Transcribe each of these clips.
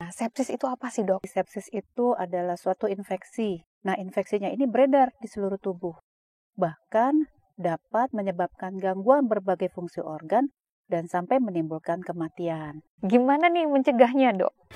Nah, sepsis itu apa sih, Dok? Sepsis itu adalah suatu infeksi. Nah, infeksinya ini beredar di seluruh tubuh. Bahkan dapat menyebabkan gangguan berbagai fungsi organ dan sampai menimbulkan kematian. Gimana nih mencegahnya, Dok?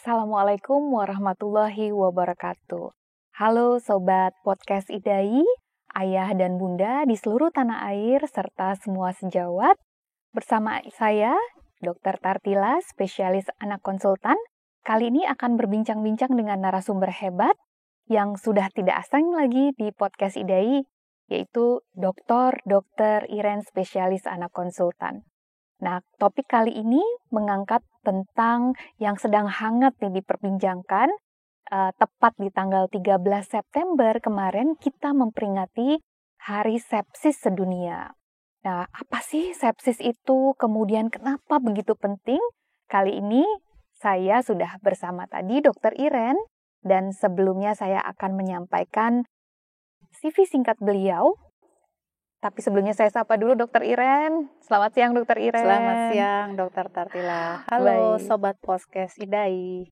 Assalamualaikum warahmatullahi wabarakatuh. Halo Sobat Podcast IDAI, Ayah dan Bunda di seluruh tanah air, serta semua sejawat. Bersama saya, Dr. Tartila, spesialis anak konsultan. Kali ini akan berbincang-bincang dengan narasumber hebat yang sudah tidak asing lagi di Podcast IDAI, yaitu Dr. Iren, spesialis anak konsultan. Nah, topik kali ini mengangkat tentang yang sedang hangat nih diperbincangkan. Tepat di tanggal 13 September kemarin kita memperingati Hari Sepsis Sedunia. Nah, apa sih sepsis itu? Kemudian kenapa begitu penting? Kali ini saya sudah bersama tadi Dr. Iren, dan sebelumnya saya akan menyampaikan CV singkat beliau. Tapi sebelumnya saya sapa dulu Dr. Iren. Selamat siang Dr. Iren. Selamat siang Dr. Tartila. Halo Sobat Podcast IDAI.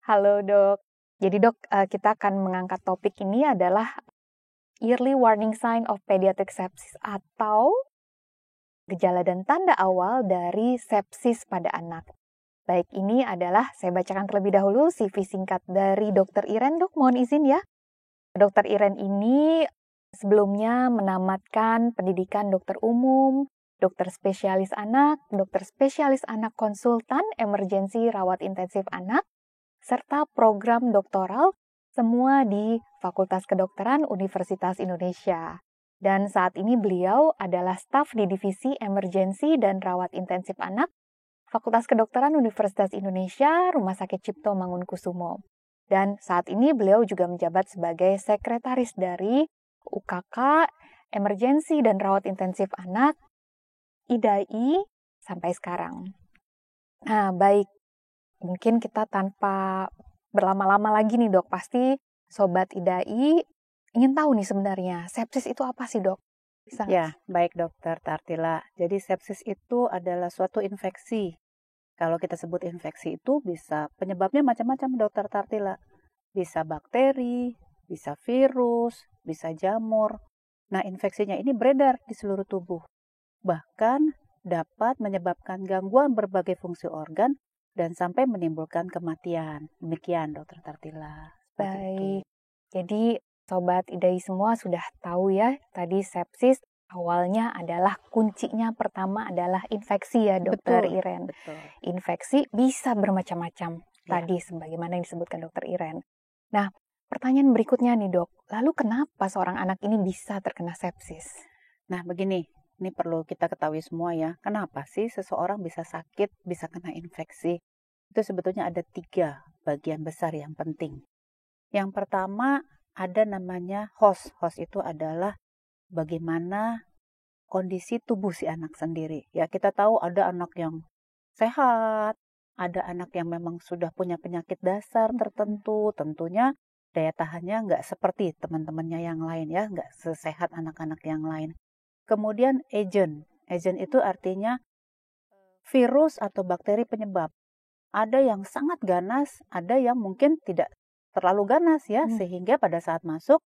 Halo Dok. Jadi Dok, kita akan mengangkat topik ini adalah Early Warning Sign of Pediatric Sepsis atau gejala dan tanda awal dari sepsis pada anak. Baik, ini adalah saya bacakan terlebih dahulu CV singkat dari Dr. Iren, Dok. Mohon izin ya. Dr. Iren ini sebelumnya menamatkan pendidikan dokter umum, dokter spesialis anak konsultan emergensi rawat intensif anak, serta program doktoral semua di Fakultas Kedokteran Universitas Indonesia. Dan saat ini beliau adalah staf di Divisi Emergensi dan Rawat Intensif Anak, Fakultas Kedokteran Universitas Indonesia, Rumah Sakit Cipto Mangunkusumo. Dan saat ini beliau juga menjabat sebagai sekretaris dari UKK, Emergensi dan Rawat Intensif Anak, IDAI, sampai sekarang. Nah, baik. Mungkin kita tanpa berlama-lama lagi nih, Dok. Pasti Sobat IDAI ingin tahu nih sebenarnya, sepsis itu apa sih, Dok? Bisa Ya, baik Dr. Tartila. Jadi sepsis itu adalah suatu infeksi. Kalau kita sebut infeksi itu bisa penyebabnya macam-macam Dr. Tartila. Bisa bakteri, bisa virus, bisa jamur. Nah, infeksinya ini beredar di seluruh tubuh. Bahkan dapat menyebabkan gangguan berbagai fungsi organ dan sampai menimbulkan kematian. Demikian, Dr. Tartila. Baik. Jadi, Sobat IDAI semua sudah tahu ya, tadi sepsis awalnya adalah kuncinya pertama adalah infeksi ya, Dr. Iren. Betul. Infeksi bisa bermacam-macam. Tadi sebagaimana yang disebutkan Dr. Iren. Nah, pertanyaan berikutnya nih Dok, lalu kenapa seorang anak ini bisa terkena sepsis? Nah begini, ini perlu kita ketahui semua ya, kenapa sih seseorang bisa sakit, bisa kena infeksi? Itu sebetulnya ada 3 bagian besar yang penting. Yang pertama ada namanya host. Host itu adalah bagaimana kondisi tubuh si anak sendiri. Ya kita tahu ada anak yang sehat, ada anak yang memang sudah punya penyakit dasar tertentu, tentunya daya tahannya nggak seperti teman-temannya yang lain ya, nggak sesehat anak-anak yang lain. Kemudian agent itu artinya virus atau bakteri penyebab. Ada yang sangat ganas, ada yang mungkin tidak terlalu ganas ya, sehingga pada saat masuk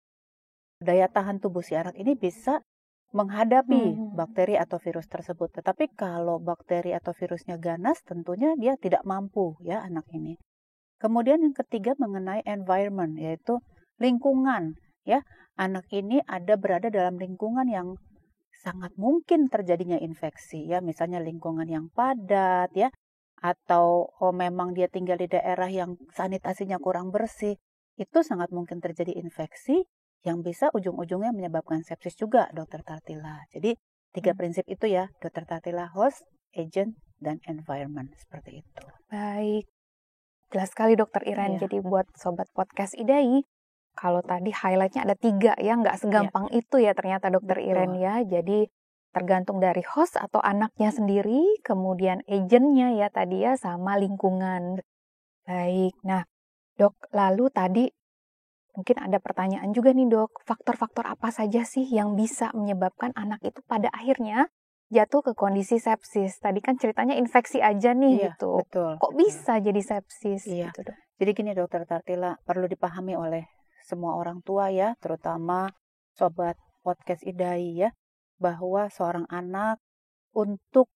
daya tahan tubuh si anak ini bisa menghadapi bakteri atau virus tersebut. Tetapi kalau bakteri atau virusnya ganas, tentunya dia tidak mampu ya anak ini. Kemudian yang ketiga mengenai environment, yaitu lingkungan ya. Anak ini berada dalam lingkungan yang sangat mungkin terjadinya infeksi ya, misalnya lingkungan yang padat ya, atau memang dia tinggal di daerah yang sanitasinya kurang bersih, itu sangat mungkin terjadi infeksi yang bisa ujung-ujungnya menyebabkan sepsis juga, Dr. Tartila. Jadi 3 prinsip itu ya, Dr. Tartila, host, agent, dan environment, seperti itu. Baik, jelas sekali Dr. Iren. Jadi buat Sobat Podcast IDAI, kalau tadi highlightnya ada 3 ya, nggak segampang itu ya ternyata Dr. Iren ya. Jadi tergantung dari host atau anaknya sendiri, kemudian agentnya ya tadi ya, sama lingkungan. Baik, nah dok, lalu tadi mungkin ada pertanyaan juga nih dok, faktor-faktor apa saja sih yang bisa menyebabkan anak itu pada akhirnya jatuh ke kondisi sepsis? Tadi kan ceritanya infeksi aja nih Iya, gitu. betul, Kok betul. bisa jadi sepsis Iya. gitu dok? Jadi gini Dokter Tartila, perlu dipahami oleh semua orang tua ya, terutama sobat podcast IDAI ya, bahwa seorang anak untuk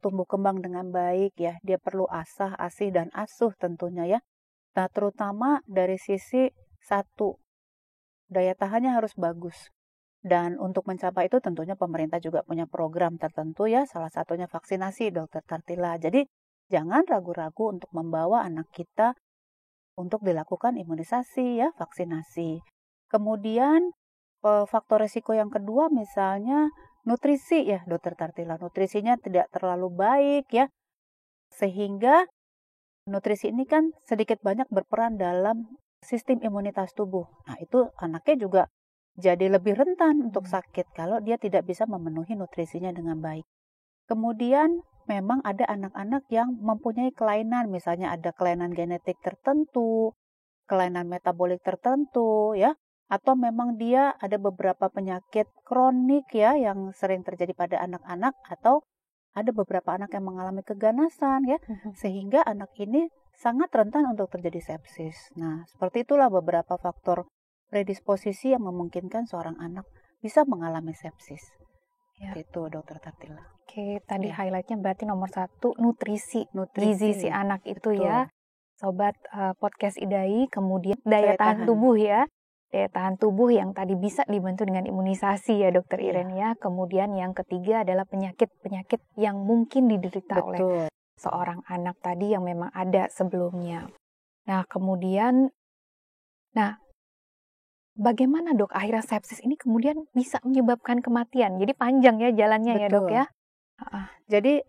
tumbuh kembang dengan baik ya, dia perlu asah, asih, dan asuh tentunya ya. Nah, terutama dari sisi satu, daya tahannya harus bagus. Dan untuk mencapai itu tentunya pemerintah juga punya program tertentu ya, salah satunya vaksinasi Dokter Tartila. Jadi jangan ragu-ragu untuk membawa anak kita untuk dilakukan imunisasi ya, vaksinasi. Kemudian faktor resiko yang kedua misalnya nutrisi ya Dokter Tartila. Nutrisinya tidak terlalu baik ya, sehingga nutrisi ini kan sedikit banyak berperan dalam sistem imunitas tubuh. Nah, itu anaknya juga jadi lebih rentan untuk sakit kalau dia tidak bisa memenuhi nutrisinya dengan baik. Kemudian memang ada anak-anak yang mempunyai kelainan, misalnya ada kelainan genetik tertentu, kelainan metabolik tertentu ya, atau memang dia ada beberapa penyakit kronik ya yang sering terjadi pada anak-anak, atau ada beberapa anak yang mengalami keganasan ya, sehingga anak ini sangat rentan untuk terjadi sepsis. Nah, seperti itulah beberapa faktor predisposisi yang memungkinkan seorang anak bisa mengalami sepsis. Ya. Itu Dokter Tartila. Oke, tadi Ya. highlightnya berarti nomor 1 nutrisi. Gizi si anak itu betul. ya. Sobat podcast IDAI, kemudian daya tahan tubuh ya. Daya tahan tubuh yang tadi bisa dibantu dengan imunisasi ya Dokter Iren ya. Kemudian yang ketiga adalah penyakit-penyakit yang mungkin diderita oleh seorang anak tadi yang memang ada sebelumnya. Nah, kemudian, bagaimana dok akhirnya sepsis ini kemudian bisa menyebabkan kematian? Jadi panjang ya jalannya ya dok ya. Jadi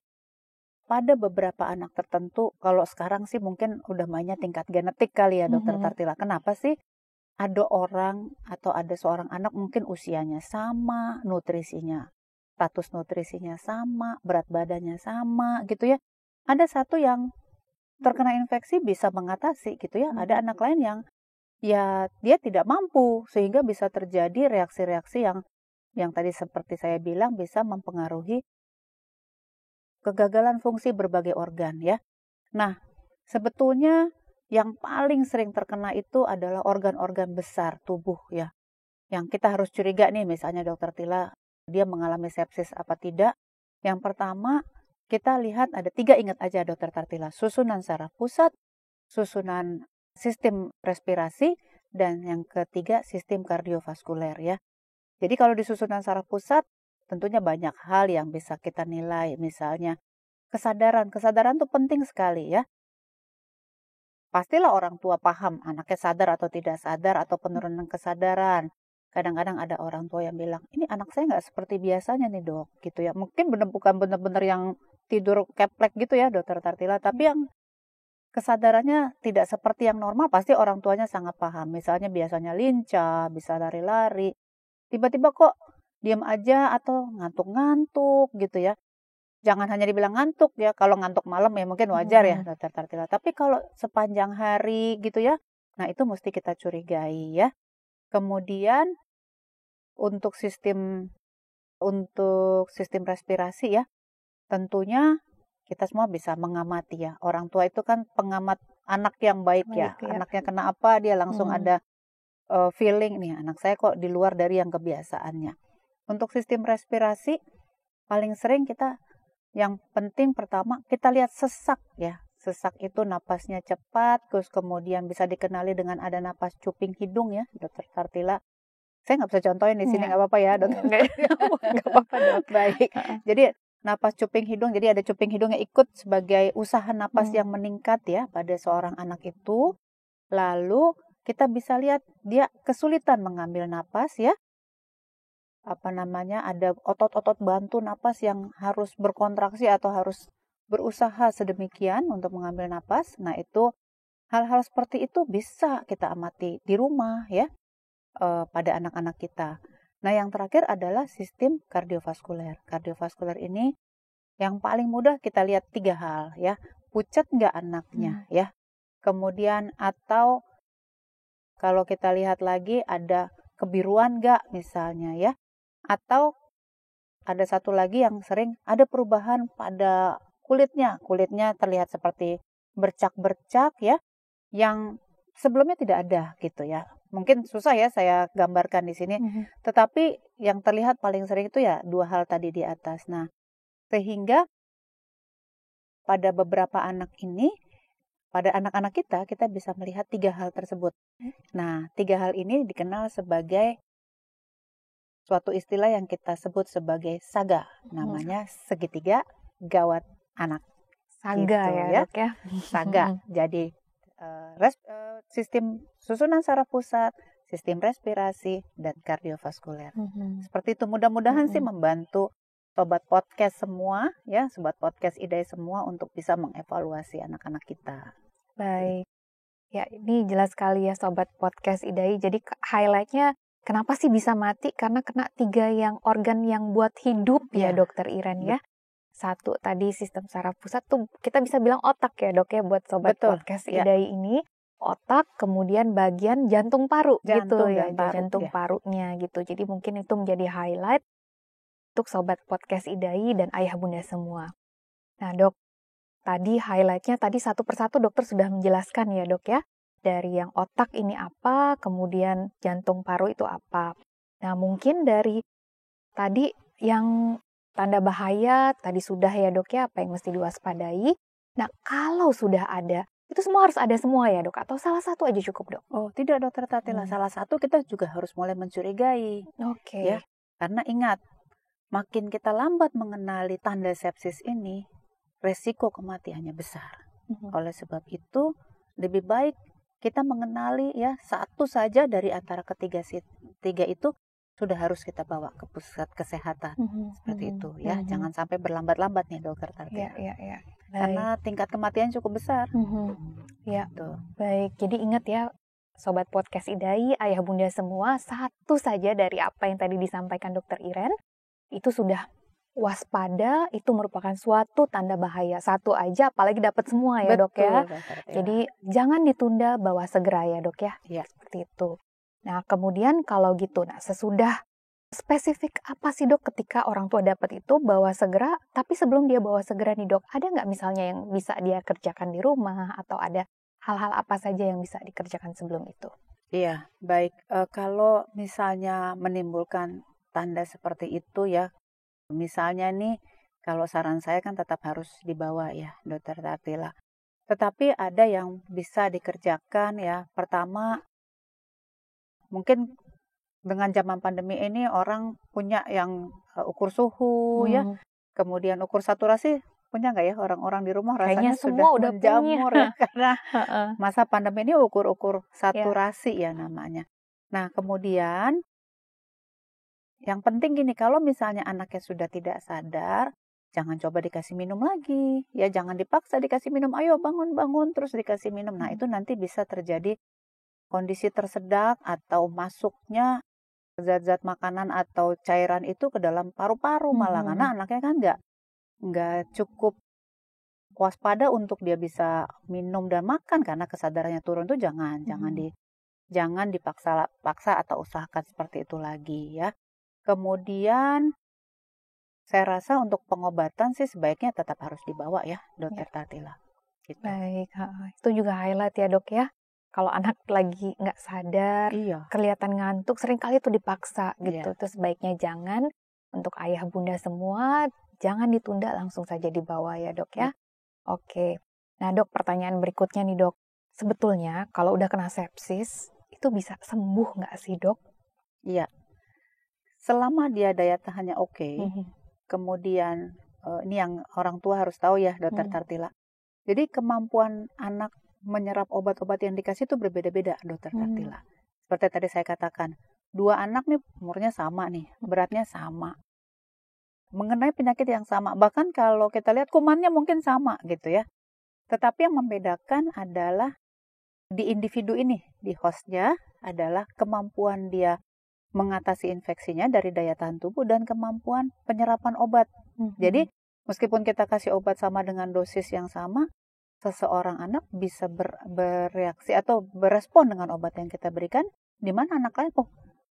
pada beberapa anak tertentu, kalau sekarang sih mungkin udah mainnya tingkat genetik kali ya Dokter Tartila. Kenapa sih ada orang atau ada seorang anak mungkin usianya sama, nutrisinya, status nutrisinya sama, berat badannya sama gitu ya. Ada satu yang terkena infeksi bisa mengatasi gitu ya. Ada anak lain yang ya dia tidak mampu, sehingga bisa terjadi reaksi-reaksi yang tadi seperti saya bilang bisa mempengaruhi kegagalan fungsi berbagai organ ya. Nah, sebetulnya yang paling sering terkena itu adalah organ-organ besar tubuh ya. Yang kita harus curiga nih, misalnya Dokter Tila, dia mengalami sepsis apa tidak. Yang pertama, kita lihat ada 3, ingat aja Dokter Tartila, susunan saraf pusat, susunan sistem respirasi, dan yang ketiga sistem kardiovaskuler ya. Jadi kalau di susunan saraf pusat, tentunya banyak hal yang bisa kita nilai, misalnya kesadaran tuh penting sekali ya. Pastilah orang tua paham anaknya sadar atau tidak sadar atau penurunan kesadaran. Kadang-kadang ada orang tua yang bilang, ini anak saya nggak seperti biasanya nih dok, gitu ya. Mungkin bukan benar-benar yang tidur keplek gitu ya Dokter Tartila, tapi yang kesadarannya tidak seperti yang normal, pasti orang tuanya sangat paham. Misalnya biasanya lincah, bisa lari-lari, tiba-tiba kok diam aja atau ngantuk-ngantuk gitu ya. Jangan hanya dibilang ngantuk ya, kalau ngantuk malam ya mungkin wajar ya Dokter Tartila. Tapi kalau sepanjang hari gitu ya, nah itu mesti kita curigai ya. Kemudian untuk sistem respirasi ya, tentunya kita semua bisa mengamati ya. Orang tua itu kan pengamat anak yang baik ya. Anaknya kena apa, dia langsung ada feeling nih, anak saya kok di luar dari yang kebiasaannya. Untuk sistem respirasi, paling sering yang penting pertama kita lihat sesak ya. Sesak itu napasnya cepat, terus kemudian bisa dikenali dengan ada napas cuping hidung ya, Dokter Tartila. Saya nggak bisa contohin di sini, nggak apa-apa ya, Dokter. Nggak apa-apa dok. Baik. Jadi napas cuping hidung, jadi ada cuping hidungnya ikut sebagai usaha napas yang meningkat ya pada seorang anak itu. Lalu kita bisa lihat dia kesulitan mengambil napas ya. Ada otot-otot bantu napas yang harus berkontraksi atau harus berusaha sedemikian untuk mengambil napas. Nah, itu hal-hal seperti itu bisa kita amati di rumah ya, pada anak-anak kita. Nah, yang terakhir adalah sistem kardiovaskuler. Kardiovaskuler ini yang paling mudah kita lihat 3 hal ya. Pucat nggak anaknya ya. Kemudian atau kalau kita lihat lagi ada kebiruan nggak misalnya ya. Atau ada satu lagi yang sering ada perubahan pada kulitnya. Kulitnya terlihat seperti bercak-bercak ya. Yang sebelumnya tidak ada gitu ya. Mungkin susah ya saya gambarkan di sini. Tetapi yang terlihat paling sering itu ya 2 hal tadi di atas. Nah, sehingga pada beberapa anak ini, pada anak-anak kita bisa melihat 3 hal tersebut. Nah, 3 hal ini dikenal sebagai suatu istilah yang kita sebut sebagai SAGA. Namanya segitiga gawat anak. Saga Gitu ya, ya. Dok ya. SAGA. Jadi sistem susunan saraf pusat, sistem respirasi, dan kardiovaskuler. Seperti itu, mudah-mudahan sih membantu sobat podcast semua, ya, sobat podcast IDAI semua untuk bisa mengevaluasi anak-anak kita. Baik. Ya, ini jelas sekali ya sobat podcast IDAI. Jadi highlight-nya kenapa sih bisa mati? Karena kena 3 yang organ yang buat hidup ya, Dokter Iren ya. Satu tadi sistem saraf pusat tuh kita bisa bilang otak ya, Dok ya, buat sobat podcast IDAI ini. Otak, kemudian bagian jantung paru gitu ya, jantung parunya gitu. Jadi mungkin itu menjadi highlight untuk sobat podcast IDAI dan ayah bunda semua. Nah, Dok, tadi highlight-nya tadi satu persatu dokter sudah menjelaskan ya, Dok ya. Dari yang otak ini apa, kemudian jantung paru itu apa. Nah, mungkin dari tadi yang tanda bahaya tadi sudah ya, Dok ya, apa yang mesti diwaspadai. Nah, kalau sudah ada, itu semua harus ada semua ya, Dok? Atau salah satu aja cukup, Dok? Oh, tidak, Dokter Tatila. Salah satu kita juga harus mulai mencurigai. Ya, karena ingat, makin kita lambat mengenali tanda sepsis ini, resiko kematiannya besar. Oleh sebab itu, lebih baik kita mengenali ya satu saja dari antara ketiga itu sudah harus kita bawa ke pusat kesehatan. Seperti itu ya. Jangan sampai berlambat-lambat nih, Dokter Tatila. Karena tingkat kematian cukup besar. Ya, baik. Jadi ingat ya, sobat podcast IDAI, ayah bunda semua, satu saja dari apa yang tadi disampaikan Dokter Iren, itu sudah waspada, itu merupakan suatu tanda bahaya. Satu aja, apalagi dapat semua ya, Dok ya. Jadi jangan ditunda, bawa segera ya, Dok ya. Seperti itu. Nah, kemudian kalau gitu, nah sesudah spesifik apa sih, Dok, ketika orang tua dapat itu bawa segera, tapi sebelum dia bawa segera nih, Dok, ada nggak misalnya yang bisa dia kerjakan di rumah, atau ada hal-hal apa saja yang bisa dikerjakan sebelum itu? Iya, baik. Kalau misalnya menimbulkan tanda seperti itu ya, misalnya nih, kalau saran saya kan tetap harus dibawa ya, Dokter Tatila. Tetapi ada yang bisa dikerjakan ya. Pertama, mungkin dengan zaman pandemi ini orang punya yang ukur suhu ya, kemudian ukur saturasi punya nggak ya orang-orang di rumah? Rasanya semua sudah udah menjamur punya. Ya karena masa pandemi ini ukur-ukur saturasi ya namanya. Nah, kemudian yang penting gini, kalau misalnya anaknya sudah tidak sadar, jangan coba dikasih minum lagi. Ya, jangan dipaksa dikasih minum. Ayo bangun-bangun terus dikasih minum. Nah, itu nanti bisa terjadi kondisi tersedak atau masuknya zat-zat makanan atau cairan itu ke dalam paru-paru malah. Karena anaknya kan nggak cukup waspada untuk dia bisa minum dan makan karena kesadarannya turun. Itu jangan dipaksa atau usahakan seperti itu lagi ya. Kemudian saya rasa untuk pengobatan sih sebaiknya tetap harus dibawa ya, Dokter Tatila. Gitu. Baik, itu juga highlight ya, Dok ya. Kalau anak lagi nggak sadar, kelihatan ngantuk, seringkali itu dipaksa gitu. Terus sebaiknya jangan, untuk ayah bunda semua, jangan ditunda, langsung saja dibawa ya, Dok ya. Oke. Nah, Dok, pertanyaan berikutnya nih, Dok. Sebetulnya kalau udah kena sepsis, itu bisa sembuh nggak sih, Dok? Iya. Selama dia daya tahannya oke, kemudian ini yang orang tua harus tahu ya, Dokter Tatila. Jadi kemampuan anak menyerap obat-obat yang dikasih itu berbeda-beda, Dokter Tatila. Seperti tadi saya katakan, 2 anak nih umurnya sama nih, beratnya sama. Mengenai penyakit yang sama, bahkan kalau kita lihat kumannya mungkin sama gitu ya. Tetapi yang membedakan adalah di individu ini, di hostnya adalah kemampuan dia mengatasi infeksinya dari daya tahan tubuh dan kemampuan penyerapan obat. Jadi meskipun kita kasih obat sama dengan dosis yang sama, seseorang anak bisa bereaksi atau berespon dengan obat yang kita berikan, di mana anak lain,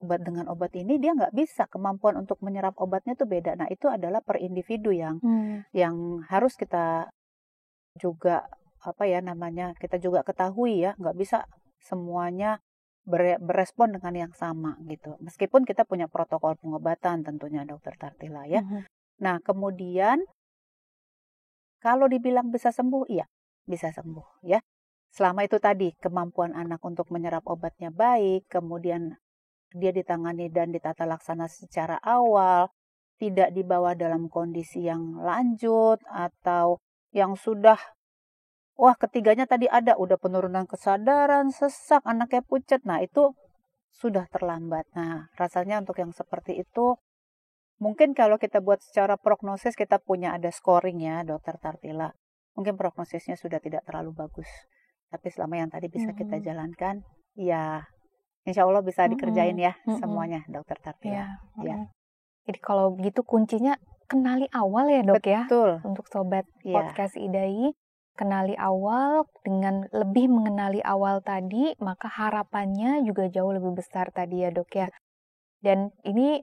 dengan obat ini dia nggak bisa, kemampuan untuk menyerap obatnya itu beda. Nah, itu adalah per individu yang harus kita juga kita juga ketahui ya, nggak bisa semuanya berespon dengan yang sama gitu. Meskipun kita punya protokol pengobatan tentunya Dokter Tartila ya. Nah, kemudian kalau dibilang bisa sembuh, iya bisa sembuh ya. Selama itu tadi kemampuan anak untuk menyerap obatnya baik, kemudian dia ditangani dan ditata laksana secara awal, tidak dibawa dalam kondisi yang lanjut atau yang sudah ketiganya tadi udah penurunan kesadaran, sesak, anaknya pucat. Nah, itu sudah terlambat. Nah, rasanya untuk yang seperti itu mungkin kalau kita buat secara prognosis, kita punya ada scoring ya, Dokter Tartila. Mungkin prognosisnya sudah tidak terlalu bagus. Tapi selama yang tadi bisa kita jalankan, ya insya Allah bisa dikerjain ya semuanya, Dokter Tartila. Ya. Jadi kalau begitu kuncinya kenali awal ya dok. Betul. Ya? Untuk sobat podcast IDAI, kenali awal, dengan lebih mengenali awal tadi, maka harapannya juga jauh lebih besar tadi ya dok ya. Dan ini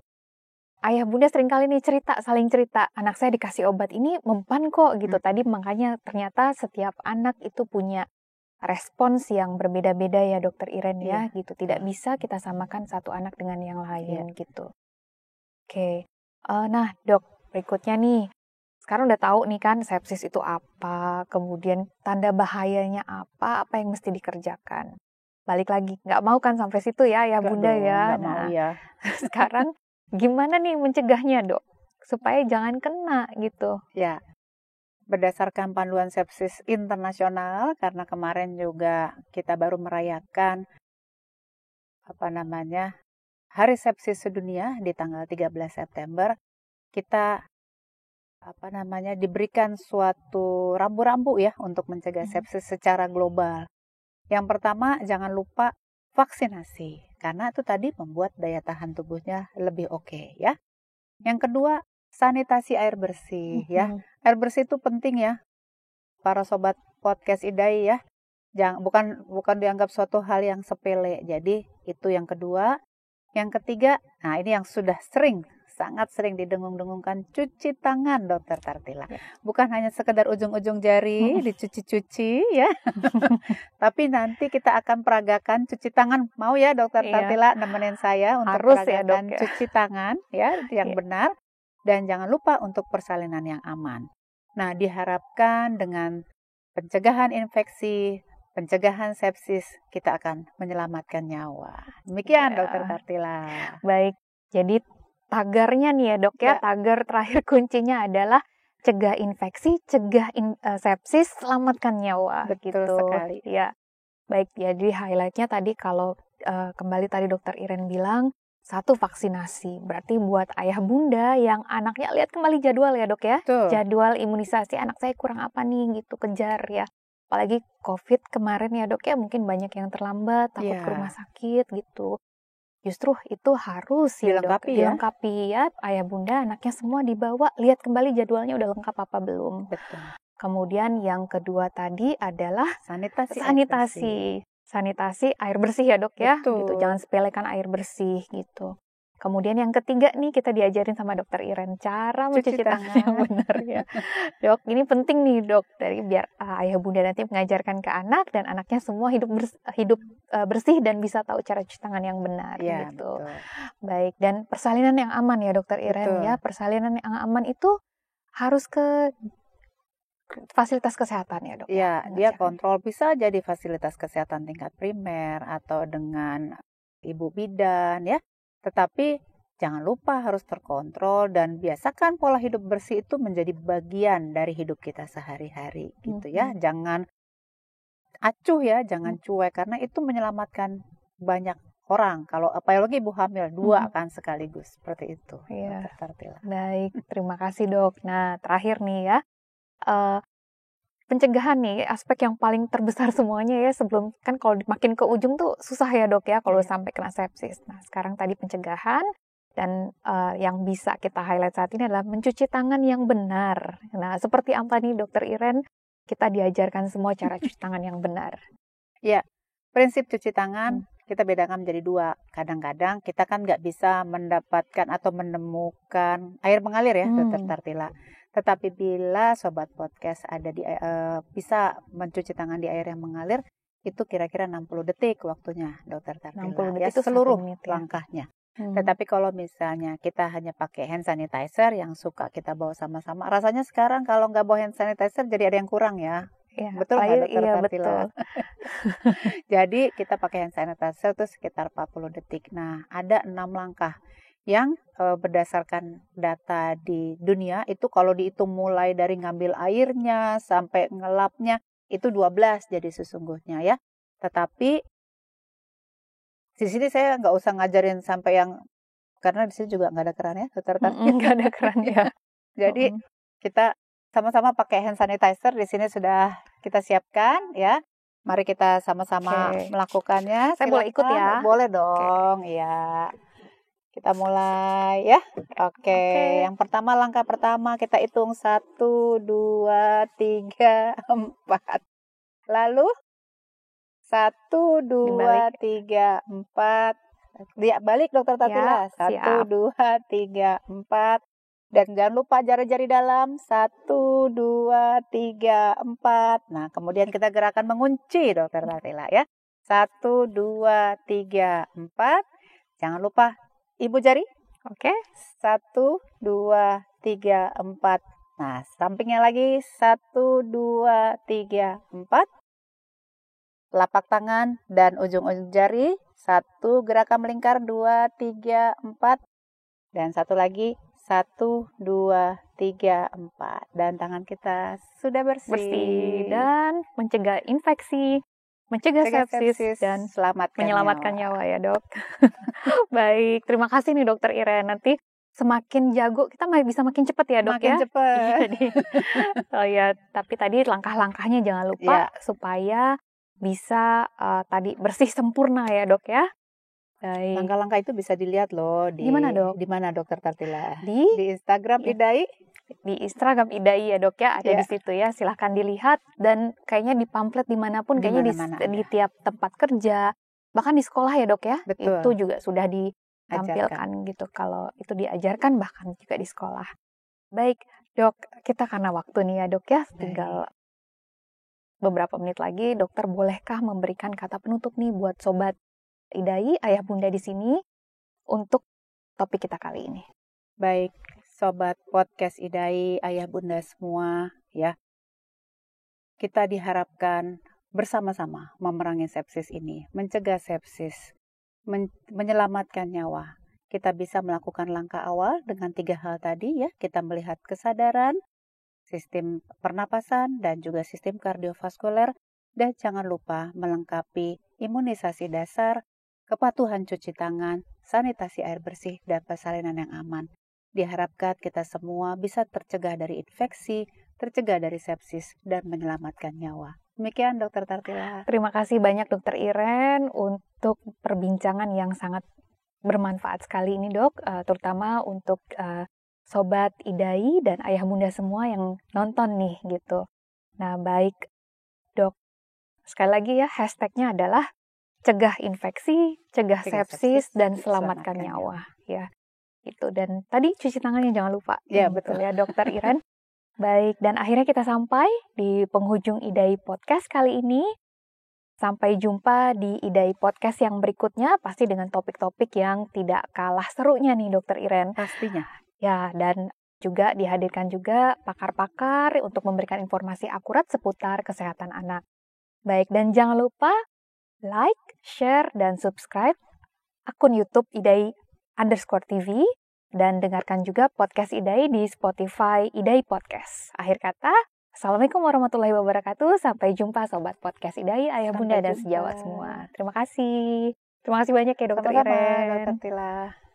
ayah bunda seringkali nih saling cerita, anak saya dikasih obat ini mempan kok gitu. Tadi makanya ternyata setiap anak itu punya respons yang berbeda-beda ya Dokter Iren ya gitu. Tidak bisa kita samakan satu anak dengan yang lain gitu. Oke. Nah dok, berikutnya nih. Sekarang udah tahu nih kan sepsis itu apa, kemudian tanda bahayanya apa yang mesti dikerjakan. Balik lagi, nggak mau kan sampai situ ya bunda ya. Nggak mau ya. Sekarang gimana nih mencegahnya dok? Supaya jangan kena gitu. Ya. Berdasarkan panduan sepsis internasional, karena kemarin juga kita baru merayakan Hari Sepsis Sedunia di tanggal 13 September, kita diberikan suatu rambu-rambu ya untuk mencegah sepsis secara global. Yang pertama, jangan lupa vaksinasi, karena itu tadi membuat daya tahan tubuhnya lebih oke ya. Yang kedua, sanitasi air bersih ya. Air bersih itu penting ya, para sobat podcast IDAI ya. Bukan dianggap suatu hal yang sepele. Jadi itu yang kedua. Yang ketiga, nah ini yang sudah sangat sering didengung-dengungkan, cuci tangan Dokter Tartila. Bukan hanya sekedar ujung-ujung jari dicuci-cuci ya. Tapi nanti kita akan peragakan cuci tangan. Mau ya Dokter Tartila nemenin saya untuk peragakan cuci tangan ya yang benar. Dan jangan lupa untuk persalinan yang aman. Nah, diharapkan dengan pencegahan infeksi, pencegahan sepsis, kita akan menyelamatkan nyawa. Demikian Dokter Tartila. Baik, jadi tagarnya nih ya dok ya, tagar terakhir kuncinya adalah cegah infeksi, cegah sepsis, selamatkan nyawa. Betul gitu. Sekali. Ya, baik. Jadi highlightnya tadi kalau kembali tadi Dokter Iren bilang, 1 vaksinasi. Berarti buat ayah bunda yang anaknya lihat kembali jadwal ya dok ya. Betul. Jadwal imunisasi anak saya kurang apa nih gitu, kejar ya. Apalagi COVID kemarin ya dok ya, mungkin banyak yang terlambat, takut ke rumah sakit gitu. Justru itu harus dilengkapi ya. Ayah bunda anaknya semua dibawa, lihat kembali jadwalnya udah lengkap apa belum. Betul. Kemudian yang kedua tadi adalah sanitasi. Sanitasi air bersih ya dok ya. Betul. Gitu. Jangan sepelekan air bersih gitu. Kemudian yang ketiga nih kita diajarin sama Dokter Iren cara mencuci tangan yang benar ya. Dok, ini penting nih dok, dari biar ayah bunda nanti mengajarkan ke anak dan anaknya semua hidup bersih dan bisa tahu cara cuci tangan yang benar gitu. Betul. Baik, dan persalinan yang aman ya Dokter Iren ya. Persalinan yang aman itu harus ke fasilitas kesehatan ya dok. Ya, dia kontrol, bisa jadi fasilitas kesehatan tingkat primer atau dengan ibu bidan ya. Tetapi jangan lupa harus terkontrol dan biasakan pola hidup bersih itu menjadi bagian dari hidup kita sehari-hari gitu ya. Jangan acuh ya, jangan cuek, karena itu menyelamatkan banyak orang. Kalau apalagi ibu hamil, 2 akan sekaligus seperti itu. Iya. Dokter Tartila. Baik, terima kasih dok. Nah terakhir nih ya, pencegahan nih, aspek yang paling terbesar semuanya ya, sebelum kan kalau makin ke ujung tuh susah ya dok ya kalau sampai kena sepsis. Nah sekarang tadi pencegahan, dan yang bisa kita highlight saat ini adalah mencuci tangan yang benar. Nah seperti apa nih dokter Iren, kita diajarkan semua cara cuci tangan yang benar. Ya, prinsip cuci tangan kita bedakan menjadi dua. Kadang-kadang kita kan nggak bisa mendapatkan atau menemukan air mengalir ya, Dokter Tartila. Tetapi bila sobat podcast ada bisa mencuci tangan di air yang mengalir, itu kira-kira 60 detik waktunya, Dokter Tartila. 60 detik ya, itu seluruh menit, ya? langkahnya. Tetapi kalau misalnya kita hanya pakai hand sanitizer yang suka kita bawa sama-sama, rasanya sekarang kalau nggak bawa hand sanitizer jadi ada yang kurang ya. Ya, betul nggak Dokter Tartila? Betul. Jadi kita pakai hand sanitizer itu sekitar 40 detik. Nah, ada 6 langkah yang berdasarkan data di dunia itu kalau dihitung mulai dari ngambil airnya sampai ngelapnya itu 12 jadi sesungguhnya ya. Tetapi di sini saya nggak usah ngajarin sampai yang, karena di sini juga nggak ada keran ya, Dokter Tartila. Nggak ada keran ya. Jadi kita sama-sama pakai hand sanitizer di sini sudah kita siapkan ya. Mari kita sama-sama melakukannya. Saya boleh ikut ya? Boleh dong, ya. Kita mulai ya. Oke. Yang pertama, langkah pertama kita hitung 1, 2, 3, 4. Lalu 1, 2, 3, 4. Dia balik Dokter Tartila. 1, 2, 3, 4. Dan jangan lupa jari-jari dalam. 1, 2, 3, 4. Nah, kemudian kita gerakan mengunci Dokter Tartila ya. 1, 2, 3, 4. Jangan lupa ibu jari. Oke. 1, 2, 3, 4. Nah, sampingnya lagi. 1, 2, 3, 4. Lapak tangan dan ujung-ujung jari. 1 gerakan melingkar. 2, 3, 4. Dan satu lagi. 1, 2, 3, 4. Dan tangan kita sudah bersih. Dan mencegah infeksi, mencegah sepsis, dan menyelamatkan nyawa ya dok. Baik, terima kasih nih dokter Iren. Nanti semakin jago kita bisa makin cepat ya dok makin ya. Cepat. Oh ya, tapi tadi langkah-langkahnya jangan lupa supaya bisa tadi bersih sempurna ya dok ya. Baik. Langkah-langkah itu bisa dilihat loh di mana dok? Di mana Dokter Tartila? Di Instagram IDAI. Di Instagram IDAI ya dok ya, ada di situ ya. Silahkan dilihat, dan kayaknya di pamflet dimanapun, kayaknya di tiap tempat kerja, bahkan di sekolah ya dok ya. Betul. Itu juga sudah ditampilkan gitu. Kalau itu diajarkan bahkan juga di sekolah. Baik dok, kita karena waktu nih ya dok ya, tinggal beberapa menit lagi. Dokter bolehkah memberikan kata penutup nih buat sobat IDAI, ayah bunda di sini, untuk topik kita kali ini? Baik, sobat podcast IDAI, ayah bunda semua ya. Kita diharapkan bersama-sama memerangi sepsis ini, mencegah sepsis, menyelamatkan nyawa. Kita bisa melakukan langkah awal dengan 3 hal tadi ya. Kita melihat kesadaran, sistem pernapasan, dan juga sistem kardiovaskuler. Dan jangan lupa melengkapi imunisasi dasar, kepatuhan cuci tangan, sanitasi air bersih, dan persalinan yang aman. Diharapkan kita semua bisa tercegah dari infeksi, tercegah dari sepsis, dan menyelamatkan nyawa. Demikian Dokter Tartila. Terima kasih banyak Dokter Iren untuk perbincangan yang sangat bermanfaat sekali ini dok, terutama untuk sobat IDAI dan ayah bunda semua yang nonton nih gitu. Nah baik dok, sekali lagi ya, hashtagnya adalah cegah infeksi, cegah sepsis, dan selamatkan nyawa ya. Itu, dan tadi cuci tangannya jangan lupa. Ya betul ya Dokter Iren. Baik, dan akhirnya kita sampai di penghujung IDAI Podcast kali ini. Sampai jumpa di IDAI Podcast yang berikutnya, pasti dengan topik-topik yang tidak kalah serunya nih Dokter Iren. Pastinya. Ya, dan juga dihadirkan juga pakar-pakar untuk memberikan informasi akurat seputar kesehatan anak. Baik, dan jangan lupa like, share, dan subscribe akun YouTube IDAI_TV, dan dengarkan juga podcast IDAI di Spotify IDAI Podcast. Akhir kata, Assalamualaikum warahmatullahi wabarakatuh. Sampai jumpa sobat podcast IDAI, ayah bunda dan sejawat semua. Terima kasih. Terima kasih banyak ya Dokter Iren. Dokter Tila.